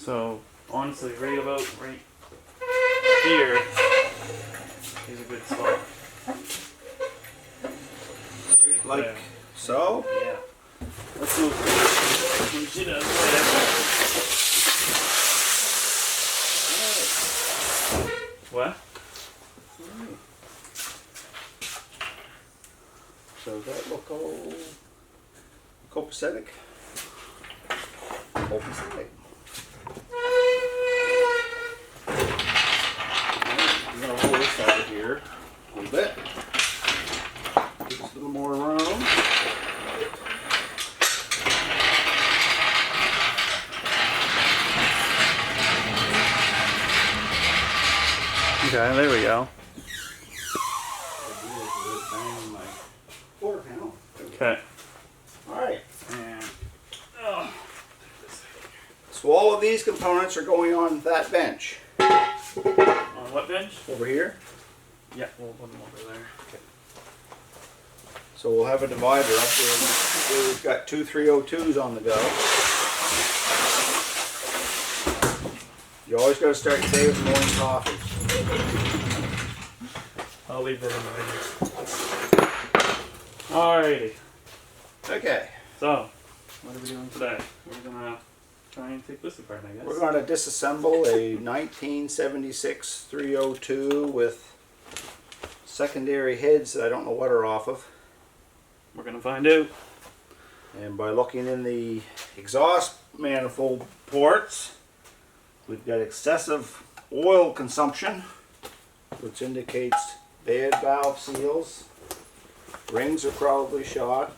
So honestly, right about right here is a good spot. Like there. so? Yeah. Let's move some shit out of the way. What? So does that look all copacetic? Copacetic. I'm going to roll this out of here a little bit. Give us a little more room. Okay, there we go. Quarter panel. Okay. Alright. And So all of these components are going on that bench. on what bench? Over here. Yeah, we'll put them over there. Okay. So we'll have a divider up where we've got two 302s on the go. You always got to start your day with morning coffee. I'll leave that in the video. Alrighty. Okay. So, what are we doing today? We're gonna try and take this apart, I guess. We're going to disassemble a 1976 302 with secondary heads that I don't know what are off of. We're gonna find out. And by looking in the exhaust manifold ports, we've got excessive oil consumption, which indicates bad valve seals. Rings are probably shot.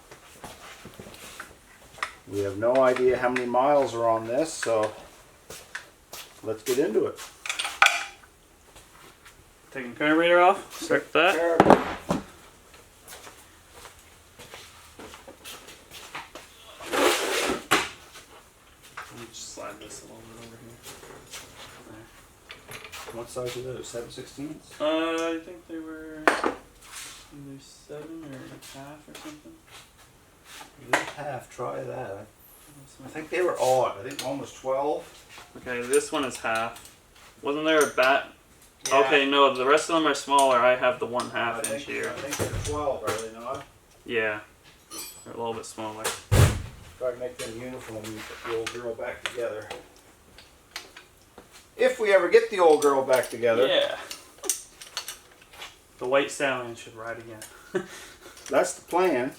We have no idea how many miles are on this, so let's get into it. Taking carburetor off. Start with that. Let me just slide this a little bit over here. There. What size are those? 7/16? I think they were either 7 or half or something. Half, try that. I think they were odd. I think one was 12. Okay, this one is half. Wasn't there a bat? Yeah. Okay, no, the rest of them are smaller. I have the 1/2 I inch think, here. I think they're 12, are they not? Yeah, they're a little bit smaller. Try to make them uniform and put the old girl back together. If we ever get the old girl back together. Yeah. The white Stallion should ride again. That's the plan.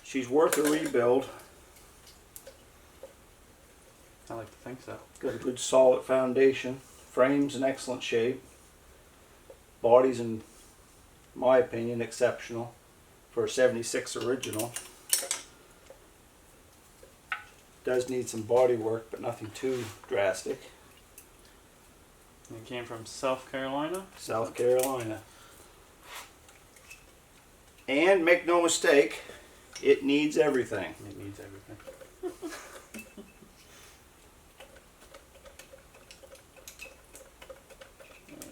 She's worth a rebuild. I like to think so. Got a good solid foundation. Frame's in excellent shape. Body's, in my opinion, exceptional for a 76 original. Does need some body work, but nothing too drastic. It came from South Carolina. South Carolina. And make no mistake, it needs everything. It needs everything.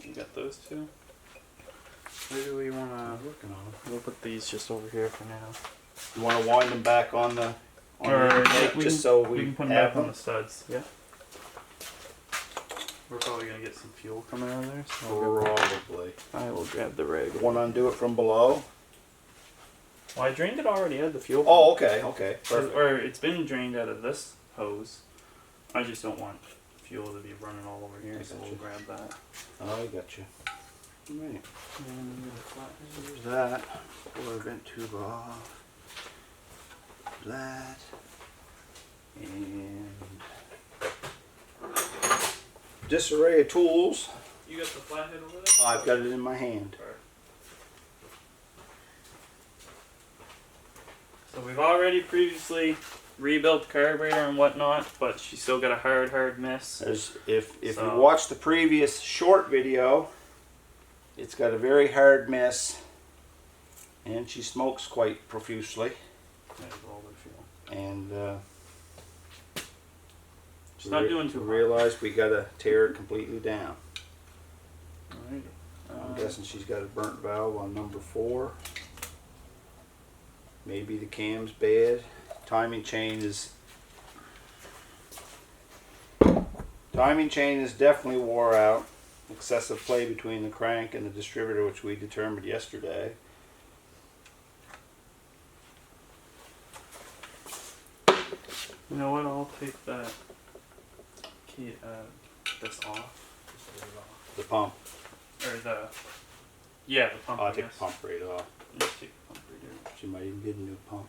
You got those two? Where do we want to... Working on them. We'll put these just over here for now. You want to wind them back on the Or just so we can put them have back on them. the studs. Yeah. We're probably gonna get some fuel coming out of there. So Probably. I will grab the rig. Want to undo it from below? Well, I drained it already out of the fuel. Oh, okay, okay. Perfect. Or it's been drained out of this hose. I just don't want fuel to be running all over here, so we'll grab that. Oh, I got you. Right. And There's that. Water vent tube off. That. And disarray of tools. you got the flathead over there? I've got it in my hand. So we've already previously rebuilt the carburetor and whatnot, but she's still got a hard miss. If So- you watch the previous short video, it's got a very hard miss, and she smokes quite profusely. There's all the fuel. And She's not doing too we hot. realized we got to tear it completely down. Alright. I'm guessing she's got a burnt valve on number 4. Maybe the cam's bad. Timing chain is definitely wore out. Excessive play between the crank and the distributor, which we determined yesterday. You know what? I'll take that key, this off. The pump. Or the pump. I'll I take guess. the pump right off. Just take the pump right here. She might even get a new pump.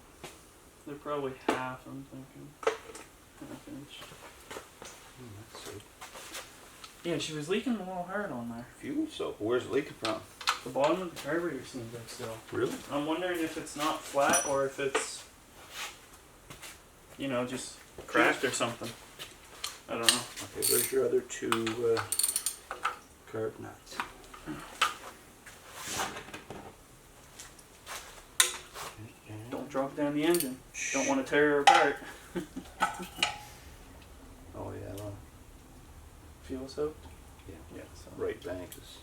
They're probably half, I'm thinking. Half inch. That's it. Yeah, she was leaking a little hard on there. Fuel soap. Where's it leaking from? The bottom of the carburetor seems like still. Really? I'm wondering if it's not flat or if it's, just cracked or something. I don't know. Okay, where's your other two carb nuts? Don't drop down the engine. Don't want to tear her apart. Oh yeah, well, Fuel soaked? Yeah. Yeah, so right bank is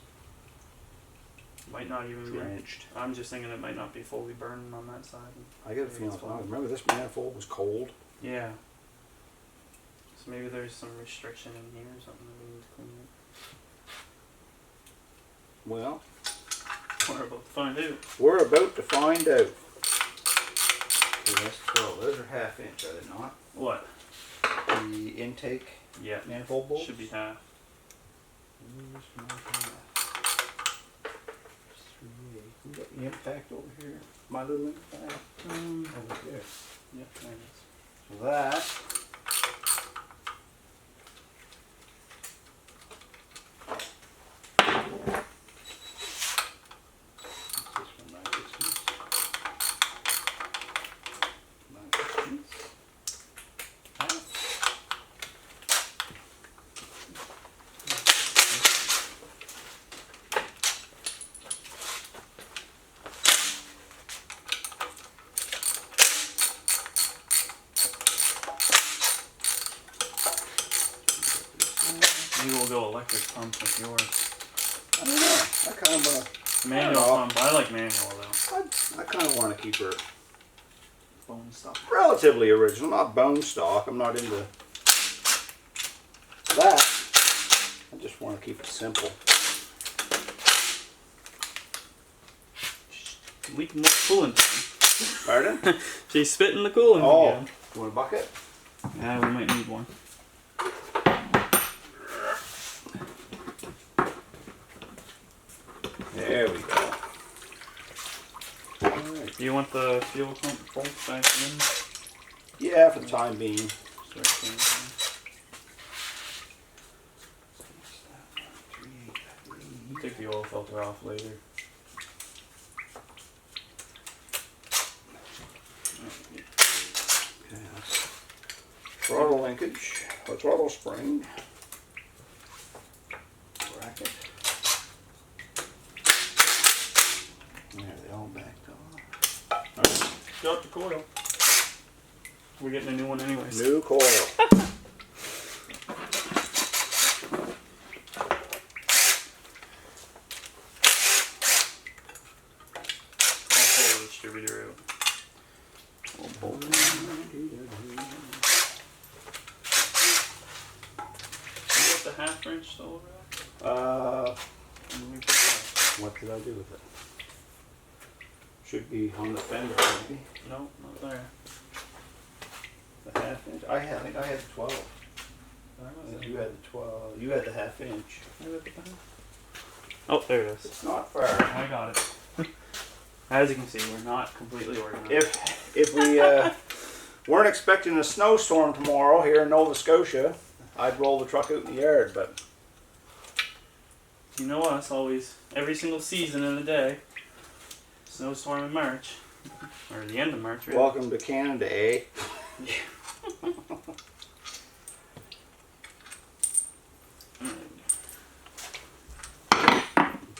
might not even be. drenched. I'm just thinking it might not be fully burning on that side. I got a feeling. Remember this manifold was cold. Yeah. So maybe there's some restriction in here or something that we need to clean up. Well, We're about to find out. we're about to find out. Okay, that's 12. Those are half inch, are they not? What? The intake Yeah. manifold bolts? Should be half. You got the impact over here. My little impact over there. Yeah, there it is. So that Maybe we'll go electric pump with yours. I don't know. I kind of want to. Manual pump. I like manual though. I kind of want to keep her Bone stock. relatively original, not bone stock. I'm not into that. I just want to keep it simple. Leaking more coolant. Pardon? She's spitting the coolant again. You want a bucket? Yeah, we might need one. There we go. Alright. Do you want the fuel pump bolt back in? Yeah, for the time being. Start changing. Take the oil filter off later. Okay, that's throttle linkage, or throttle spring. Bracket. There, they all backed off. Alright, got the coil. We're getting a new one anyways. New coil. I'll pull the distributor out. We'll bolt it. You got the half wrench still over there? Let me put that. What did I do with it? Should be on the fender, maybe. No, not there. The half inch. I think I had the 12. You had the 12. You had the half inch. Oh, there it is. It's not far. I got it. As you can see, we're not completely organized. If we weren't expecting a snowstorm tomorrow here in Nova Scotia, I'd roll the truck out in the yard, but You know us, always, every single season of the day. Snowstorm in March. Or the end of March, really. welcome to Canada, eh?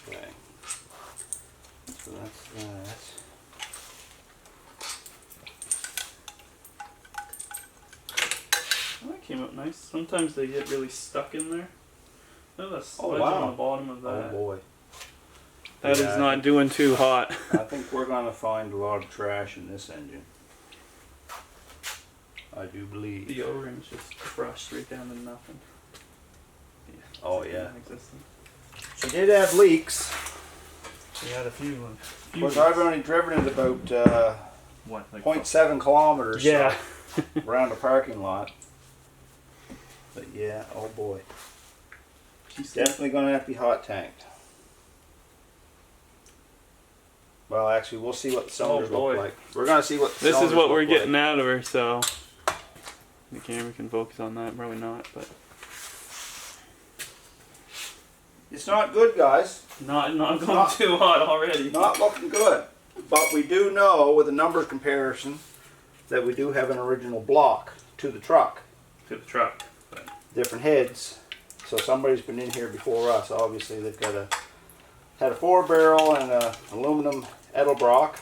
Okay. So that's that. Well, that came out nice. Sometimes they get really stuck in there. Look at the Oh, sludge wow. on the bottom of Oh that. boy. That Yeah, is not doing too hot. I think we're gonna find a lot of trash in this engine. I do believe. The O-ring's just crushed right down to nothing. Yeah, Oh, it's yeah. non-existent. She did have leaks. We had a few. Of course, I've only driven it about What? Like 0.7 kilometers. Yeah. So, around the parking lot. But yeah, oh boy. She's Definitely gonna have to be hot tanked. Well, actually, we'll see what the cylinders boy. look like. We're gonna see what the This is cylinders what we're look getting like. out of her, so the camera can focus on that. Probably not, but It's not good, guys. not going too hot already. Not looking good. But we do know, with a number comparison, that we do have an original block to the truck. To the truck. But Different heads. So somebody's been in here before us. Obviously, they've got had a 4-barrel and a aluminum Edelbrock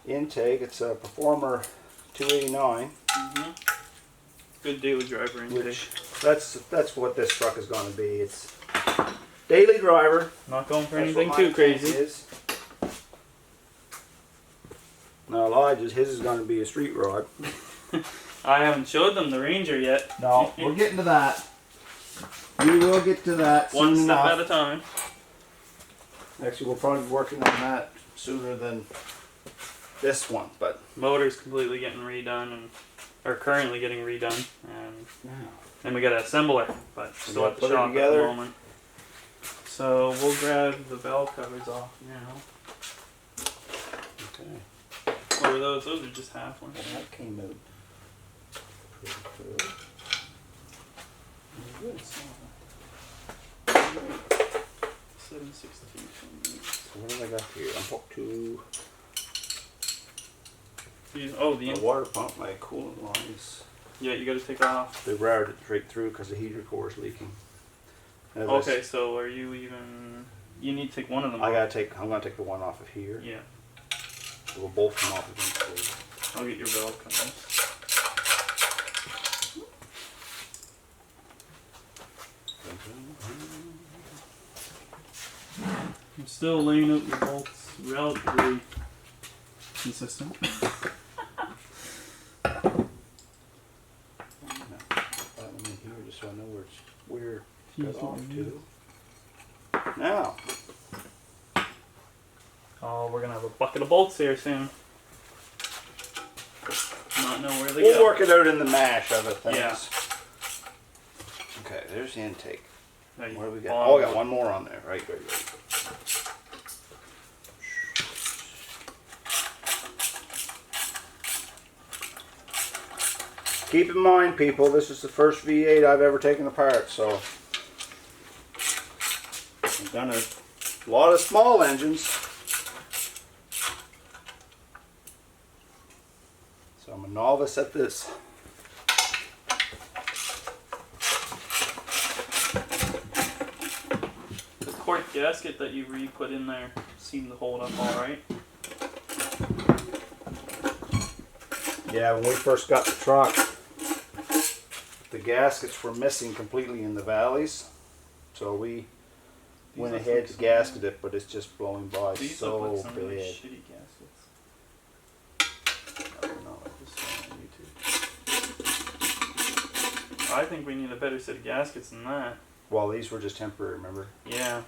intake. It's a Performer 289. good daily driver intake. Which that's what this truck is going to be. It's daily driver. Not going for That's anything what my too crazy. tank is. Now Elijah's, his is going to be a street rod. I haven't showed them the Ranger yet. No, we're getting to that. We will get to that One soon step enough. at a time. Actually, we'll probably be working on that sooner than this one, but Motor's completely getting redone, or currently getting redone, and then we got to assemble it, but still gotta at the put it shop at the together. moment. So we'll grab the valve covers off now. okay. What were those? Those are just half ones. Well, that came out pretty good. Good. 7/16. So what have I got here? I'm hooked to Oh, the a water pump. My coolant lines. yeah, you got to take off. They routed it straight through because the heater core is leaking. Now this- Okay, so are you even? You need to take one of them. I'm off. gonna take the one off of here. Yeah, So we'll both come off eventually. I'll get your valve covers. I'm still laying out your bolts relatively consistent. That one in here just so I know where it's got off to. Now, Oh, we're gonna have a bucket of bolts here soon. Not know where they we'll go. work it out in the mash of it things. Yeah. Okay, there's the intake. Now you What do we got? bottom Oh, I got one. one more on there. Right. Keep in mind, people, this is the first V8 I've ever taken apart, so I've done a lot of small engines. So I'm a novice at this. The quart gasket that you re-put in there seemed to hold up all right. Yeah, when we first got the truck, the gaskets were missing completely in the valleys, so we went look ahead like to gasket it, but it's just blowing by These so look like some really bad. shitty gaskets. I don't know, I just saw it on YouTube. I think we need a better set of gaskets than that. Well, these were just temporary, remember? Yeah,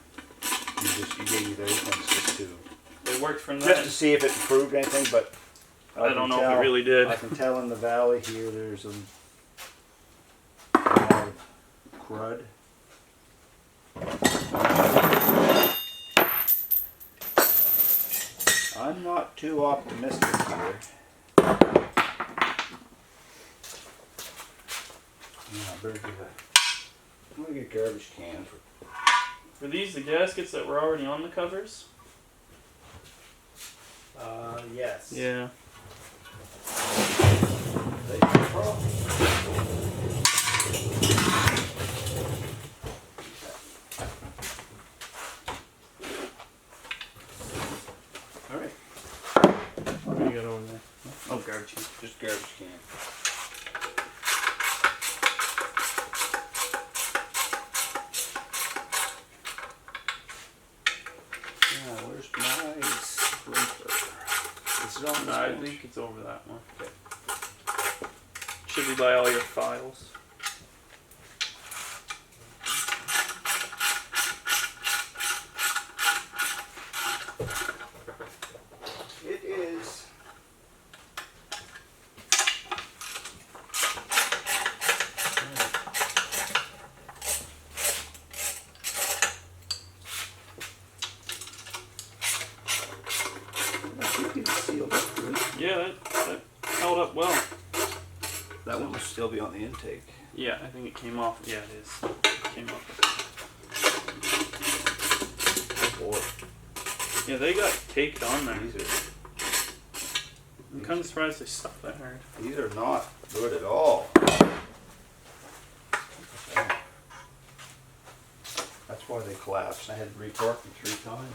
You gave me those ones they worked from just to that. see if it improved anything, but I don't know if it really did. I can tell in the valley here there's a lot of crud. I'm not too optimistic here. Yeah, I better get I'm gonna get garbage cans. Were these the gaskets that were already on the covers? Yes. Yeah. They probably. All right. What do you got over there? Oh, garbage can. Just garbage can. Where's my sprinkler? Is it on No, I this bench? think it's over that one. Okay. Should be by all your files. It is. I think it's sealed up good. Yeah, that held up well. That one will still be on the intake. Yeah, I think it came off. Yeah, it is. It came off. Oh boy. Yeah, they got caked on there. I'm kind of surprised they stuck that hard. These are not good at all. That's why they collapsed. I had to retorque them 3 times.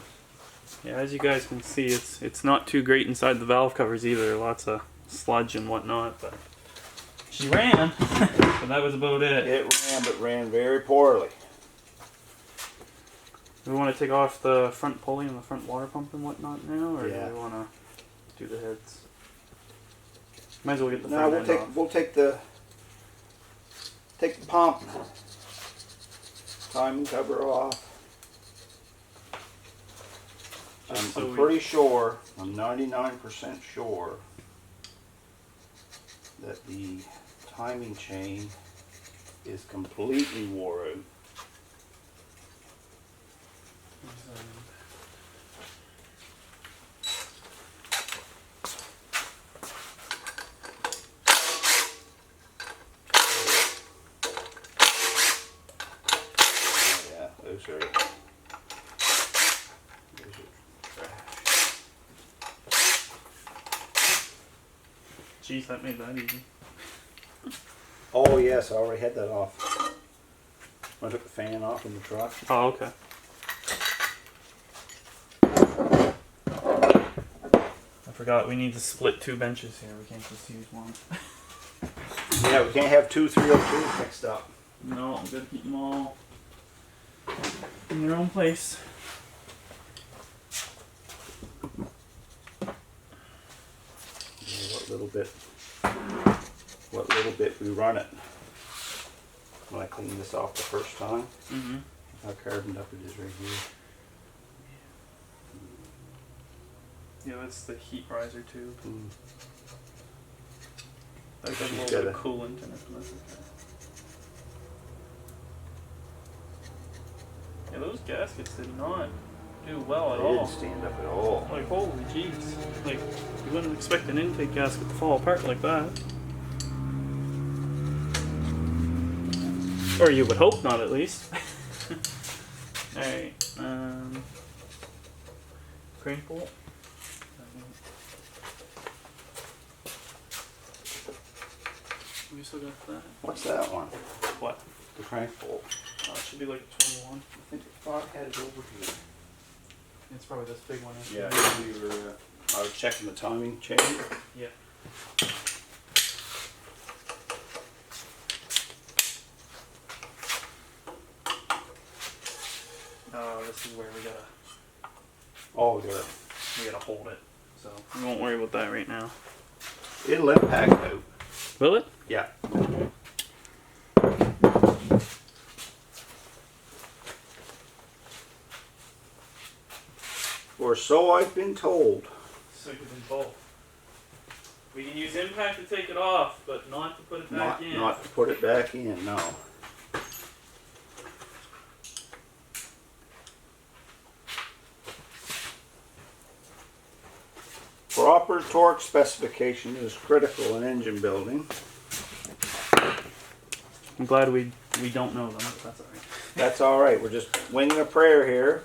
Yeah, as you guys can see, it's not too great inside the valve covers either. Lots of sludge and whatnot, but she ran. But that was about it. It ran, but ran very poorly. Do we want to take off the front pulley and the front water pump and whatnot now, or Yeah. do we want to do the heads? Might as well get the No, front we'll end take off. we'll take the pump timing cover off. Just so I'm we- pretty sure, I'm 99% sure that the timing chain is completely wore out. Yeah, those are trash. Jeez, that made that easy. Oh yes, I already had that off. I took the fan off in the truck. Oh, okay. I forgot we need to split 2 benches here. We can't just use one. Yeah, we can't have 2 302s mixed up. No, I'm gonna keep them all in their own place. Yeah, what little bit we run it. When I cleaned this off the first time, Mm-hmm. how carboned up it is right here. Yeah, that's the heat riser tube. Mm. That got a She's little got bit of a- coolant in it. But that's okay. Yeah, those gaskets did not do well at It all. didn't stand up at all. Like, holy jeez. Like, you wouldn't expect an intake gasket to fall apart like that. Or you would hope not, at least. Alright, crank bolt. We still got that. What's that one? What? The crank bolt. Oh, it should be like a 21. I think I thought I had it over here. It's probably this big one. Yeah, we were. I was checking the timing chain. Yeah. Oh, this is where Oh, we got it. we gotta hold it. So we won't worry about that right now. It'll impact out. Will it? Yeah. Or so I've been told. So you can do both. We can use impact to take it off, but not to put it back in. Not to put it back in, no. Proper torque specification is critical in engine building. I'm glad we don't know them, but that's alright. That's all right. We're just winging a prayer here.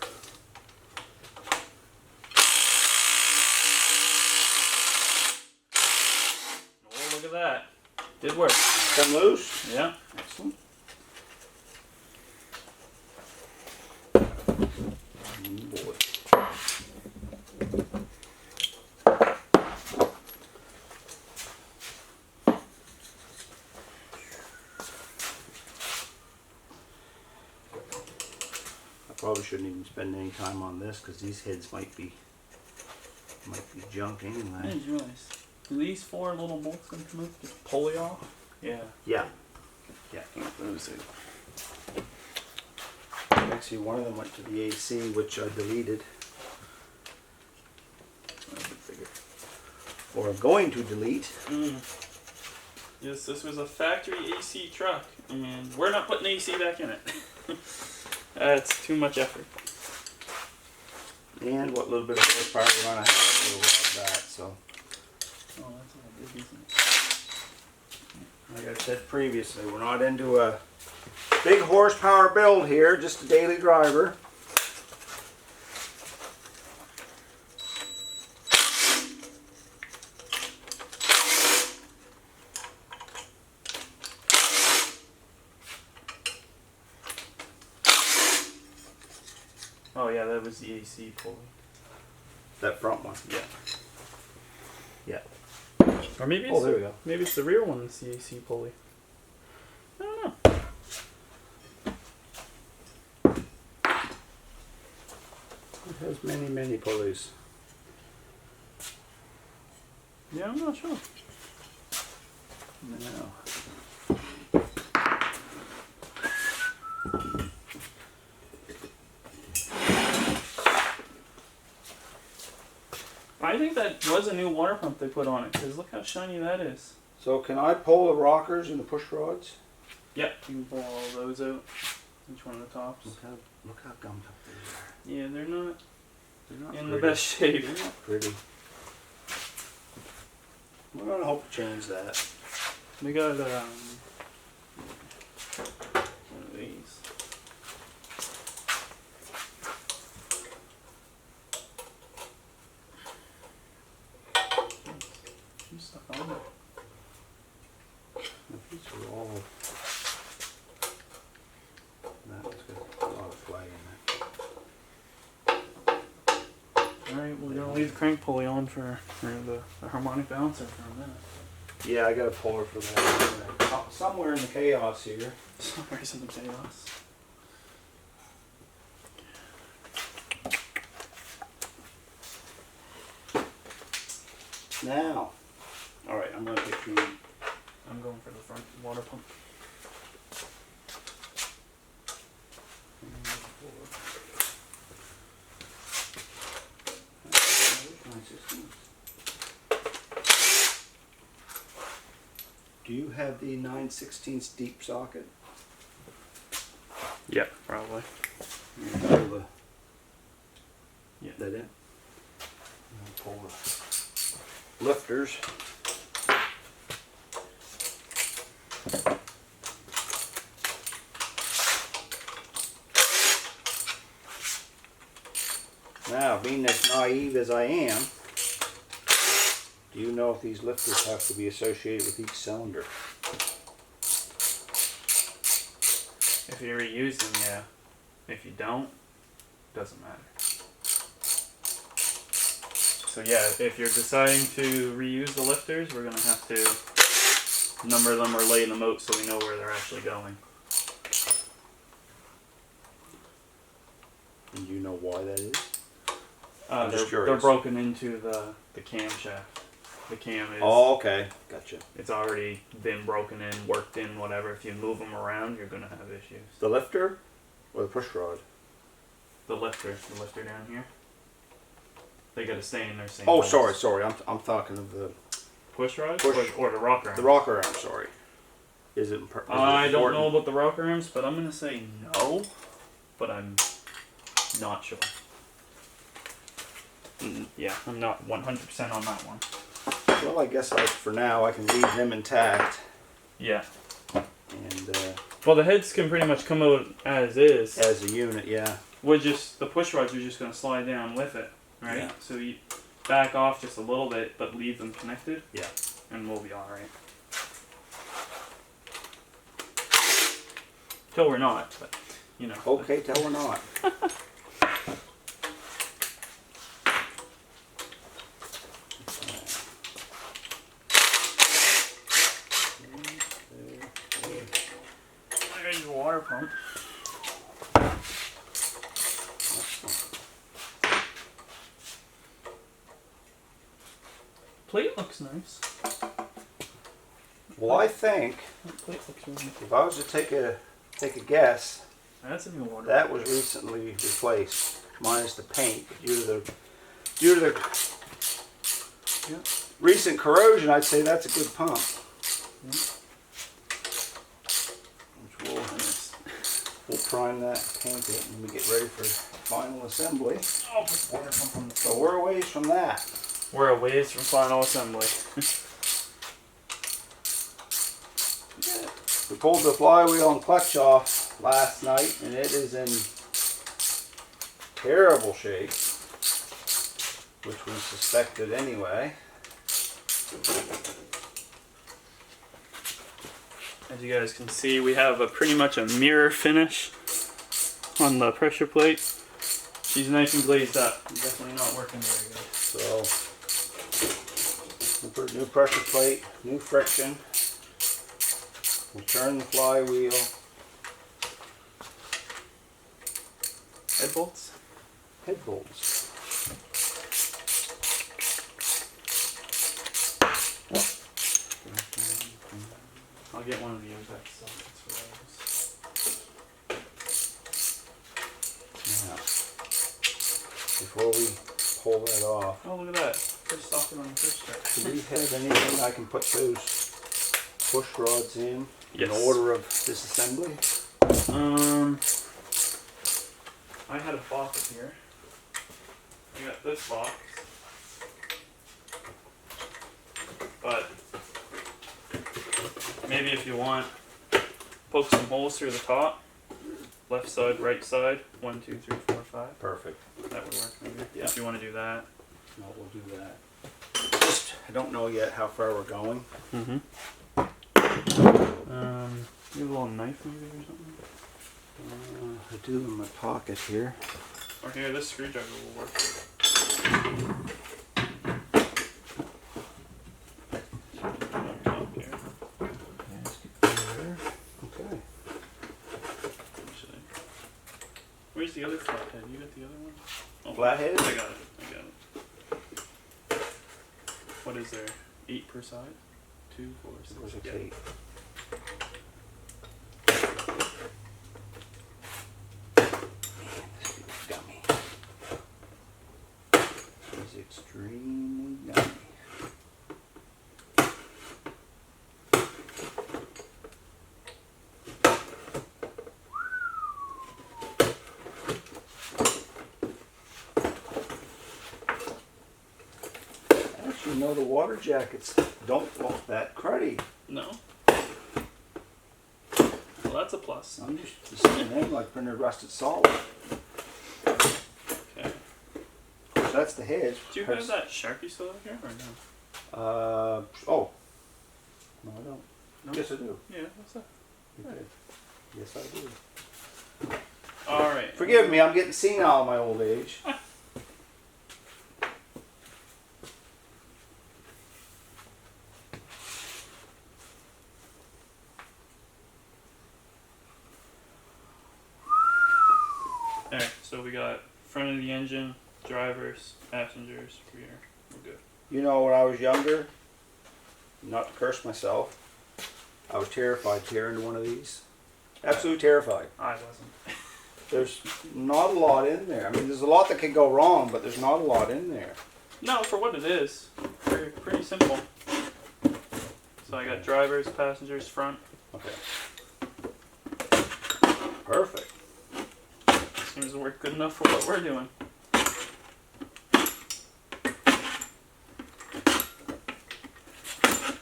Oh, look at that. Did work. Come loose. Yeah. Excellent. Boy. I probably shouldn't even spend any time on this because these heads might be junk I anyway. didn't realize. Do these 4 little bolts gonna come out? Just pulley off? Yeah. Yeah. Those are. Actually, one of them went to the AC, which I deleted. Or I'm going to delete. Yes, this was a factory AC truck, and we're not putting AC back in it. That's too much effort. And what little bit of horsepower we're going to have to log that. So, Oh, that's all big, isn't it? like I said previously, we're not into a big horsepower build here, just a daily driver. Oh yeah, that was the AC pulley. That front one. Yeah. Yeah. Or maybe it's Oh, there we go. maybe it's the rear one that's the AC pulley. I don't know. It has many, many pulleys. Yeah, I'm not sure. No. I think that was a new water pump they put on it, because look how shiny that is. So can I pull the rockers and the push rods? Yep, you can pull all those out. Each one of the tops. Look how gummed up they are. Yeah, they're not They're not in pretty. the best shape. They're not pretty. We're gonna hope to change that. We got one of these. Some stuff on it. These are all. That's got a lot of flag in Alright, we're gonna leave the crank pulley on for the harmonic balancer for a minute. it. Yeah, I got a puller for that. Somewhere in the chaos here. Somewhere's in the chaos. Now, all right, I'm gonna get you. I'm going for the front water pump. Do you have the 9/16 deep socket? Yep, probably. Yeah. That it? I'll pull the lifters. Now, being as naive as I am, do you know if these lifters have to be associated with each cylinder? If you reuse them, yeah. If you don't, doesn't matter. So yeah, if you're deciding to reuse the lifters, we're gonna have to number them or lay them out so we know where they're actually going. And you know why that is? They're curious. broken into the camshaft. The cam is. Oh, okay. Gotcha. It's already been broken in, worked in, whatever. If you move them around, you're gonna have issues. The lifter or the push rod? The lifter down here. They gotta stay in their same. Oh, holes. sorry. I'm talking of the Push rods Push- or the rocker arms? the rocker arm. Sorry. Is it? I don't know about the rocker arms, but I'm gonna say no. But I'm not sure. Yeah, I'm not 100% on that one. Well, I guess for now I can leave them intact. Yeah. And Well, the heads can pretty much come out as is. as a unit, yeah. The push rods are just gonna slide down with it, right? Yeah. So you back off just a little bit, but leave them connected. Yeah. And we'll be all right. Till we're not, but you know. Okay, tell we're not. There's the water pump. plate looks nice. Well, I think That plate looks really nice. if I was to take a guess, That's a new water. that was recently replaced, minus the paint. But due to the recent corrosion, I'd say that's a good pump. Which we'll prime that, paint it, and we get ready for final assembly. Oh, this water pump on the So we're a ways from that. We're a ways from final assembly. We pulled the flywheel and clutch off last night, and it is in terrible shape, which we suspected anyway. As you guys can see, we have pretty much a mirror finish on the pressure plate. She's nice and glazed up. Definitely not working very good. So we'll put a new pressure plate, new friction. We'll turn the flywheel. Head bolts? Head bolts. I'll get one of the impact sockets for Now, those. before we pull that off, Oh, look at that. First socket on the first start. do we have anything I can put those push rods in Yes. order of disassembly? I had a box here. I got this box. But maybe if you want, poke some holes through the top. Left side, right side. 1, 2, 3, 4, 5. Perfect. That would work maybe. Yeah. If you want to do that. No, we'll do that. Just, I don't know yet how far we're going. Mm-hmm. You have a little knife maybe or something? I do in my pocket here. Or here, this screwdriver will work. Up here. Yeah, let's get there. Okay. Actually. Where's the other flathead? You got the other one? Oh, Flathead? I got it. What is there? 8 per side? 2, 4, 6. Where's the Yeah. tape? Gummy. It's extremely gummy. Actually, no, the water jackets don't look that cruddy. No? Well, that's a plus. I'm just the same name like printed rusted solid. Okay. So that's the head. Do you have that Sharpie still in here or no? Oh. No, I don't. No? Yes, I do. Yeah, what's that? Okay. Yes, I do. Alright. Forgive me, I'm getting senile in my old age. Alright, so we got front of the engine, drivers, passengers, rear. We're good. You know, when I was younger, not to curse myself, I was terrified to tear into one of these. Absolutely terrified. I wasn't. There's not a lot in there. I mean, there's a lot that could go wrong, but there's not a lot in there. No, for what it is. Pretty simple. So I got drivers, passengers, front. Okay. Perfect. Seems to work good enough for what we're doing.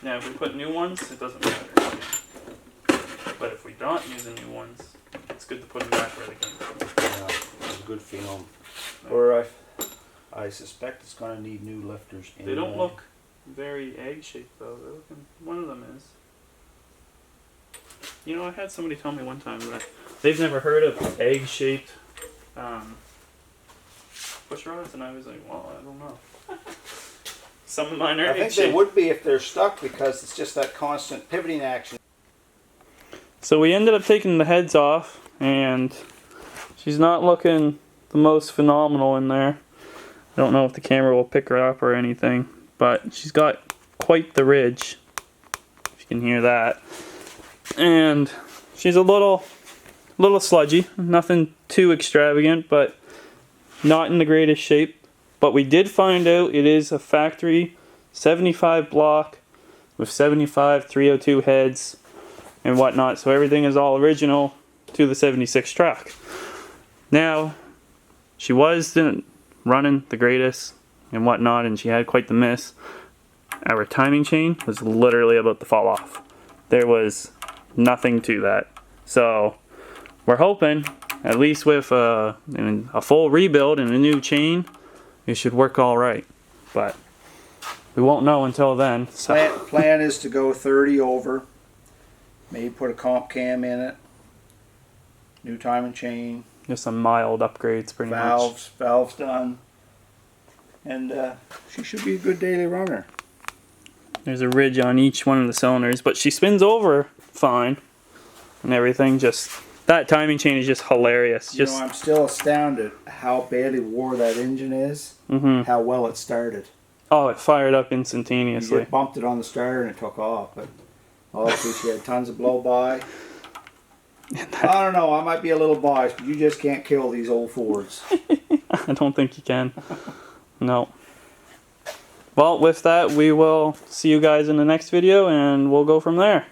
Now, if we put new ones, it doesn't matter. But if we don't use the new ones, it's good to put them back where they came from. Yeah, it's a good film. Or I suspect it's going to need new lifters in They don't there. look very egg-shaped though. They're looking. One of them is. You know, I had somebody tell me one time that they've never heard of egg-shaped push rods, and I was like, well, I don't know. Some of mine are I think egg-shaped. they would be if they're stuck because it's just that constant pivoting action. So we ended up taking the heads off, and she's not looking the most phenomenal in there. I don't know if the camera will pick her up or anything, but she's got quite the ridge, if you can hear that. And she's a little sludgy, nothing too extravagant, but not in the greatest shape. But we did find out it is a factory 75 block with 75 302 heads and whatnot, so everything is all original to the 76 truck. Now, she wasn't running the greatest and whatnot, and she had quite the miss. Our timing chain was literally about to fall off. There was nothing to that. So we're hoping, at least with a full rebuild and a new chain, it should work all right. But we won't know until then. So. Plan is to go 30 over. Maybe put a comp cam in it. New timing chain. Just some mild upgrades, pretty much. Valves done. And she should be a good daily runner. There's a ridge on each one of the cylinders, but she spins over fine and everything. Just that timing chain is just hilarious. You know, I'm still astounded how badly wore that engine is. How well it started. Oh, it fired up You instantaneously. just bumped it on the starter and it took off. But obviously she had tons of blow by. I don't know, I might be a little biased, but you just can't kill these old Fords. I don't think you can. No. Well, with that, we will see you guys in the next video, and we'll go from there.